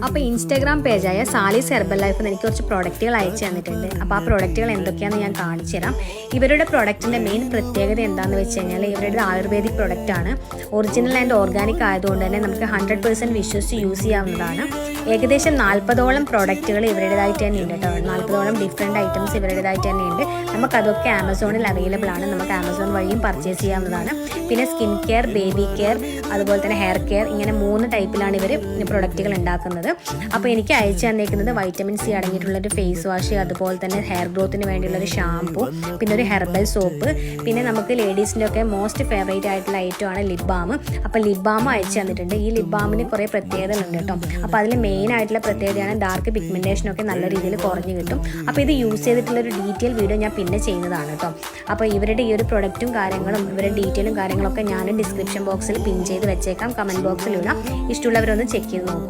അപ്പോൾ Instagram പേജായ Salis herbal life എനിക്ക് കുറച്ച് പ്രൊഡക്റ്റുകൾ അയച്ചു തന്നിട്ടുണ്ട്. അപ്പോൾ ആ പ്രൊഡക്റ്റുകൾ എന്തൊക്കെയാണെന്ന് ഞാൻ കാണിച്ചു തരാം. ഇവരുടെ പ്രൊഡക്റ്റിൻ്റെ മെയിൻ പ്രത്യേകത എന്താണെന്ന് വെച്ച് കഴിഞ്ഞാൽ ഇവരുടെ ആയുർവേദിക് പ്രൊഡക്റ്റാണ്. ഒറിജിനൽ ആൻഡ് ഓർഗാനിക് ആയതുകൊണ്ട് തന്നെ നമുക്ക് 100% വിശ്വസിച്ച് യൂസ് ചെയ്യാവുന്നതാണ്. ഏകദേശം 40ഓളം പ്രൊഡക്റ്റുകൾ ഇവരുടേതായിട്ട് തന്നെ ഉണ്ട് കേട്ടോ. 40ഓളം ഡിഫറെൻറ്റ് ഐറ്റംസ് ഇവരുടേതായിട്ട് തന്നെ ഉണ്ട്. നമുക്കതൊക്കെ ആമസോണിൽ അവൈലബിൾ ആണ്. നമുക്ക് ആമസോൺ വഴിയും പർച്ചേസ് ചെയ്യാവുന്നതാണ്. പിന്നെ സ്കിൻ കെയർ, ബേബി കെയർ, അതുപോലെ തന്നെ ഹെയർ കെയർ, ഇങ്ങനെ 3 ടൈപ്പിലാണ് ഇവർ പ്രൊഡക്റ്റുകൾ ഉണ്ടാക്കുന്നത്. അപ്പോൾ എനിക്ക് അയച്ചു തന്നേക്കുന്നത് വൈറ്റമിൻ സി അടങ്ങിയിട്ടുള്ളൊരു ഫേസ് വാഷ്, അതുപോലെ തന്നെ ഹെയർ ഗ്രോത്തിന് വേണ്ടിയുള്ളൊരു ഷാമ്പു, പിന്നെ ഒരു ഹെർബൽ സോപ്പ്, പിന്നെ നമുക്ക് ലേഡീസിൻ്റെ ഒക്കെ മോസ്റ്റ് ഫേവറേറ്റ് ആയിട്ടുള്ള ഐറ്റമാണ് ലിപ് ബാം. അപ്പോൾ ലിപ് ബാം അയച്ചു തന്നിട്ടുണ്ട്. ഈ ലിപ് ബാമിന് കുറേ പ്രത്യേകതകളുണ്ട് കേട്ടോ. അപ്പോൾ അതിൽ മെയിൻ ആയിട്ടുള്ള പ്രത്യേകതയാണ് ഡാർക്ക് പിഗ്മെൻറ്റേഷനൊക്കെ നല്ല രീതിയിൽ കുറഞ്ഞു കിട്ടും. അപ്പോൾ ഇത് യൂസ് ചെയ്തിട്ടുള്ളൊരു ഡീറ്റെയിൽ വീഡിയോ ഞാൻ പിന്നെ ചെയ്യുന്നതാണ് കേട്ടോ. അപ്പോൾ ഇവരുടെ ഈ ഒരു പ്രൊഡക്റ്റും കാര്യങ്ങളും ഇവരുടെ ഡീറ്റെയിലും കാര്യങ്ങളൊക്കെ ഞാൻ ഡിസ്ക്രിപ്ഷൻ ബോക്സിൽ പിൻ ചെയ്ത് വെച്ചേക്കാം, കമൻറ്റ് ബോക്സിൽ ഇടാം. ഇഷ്ടമുള്ളവരൊന്ന് ചെക്ക് ചെയ്ത് നോക്കുക.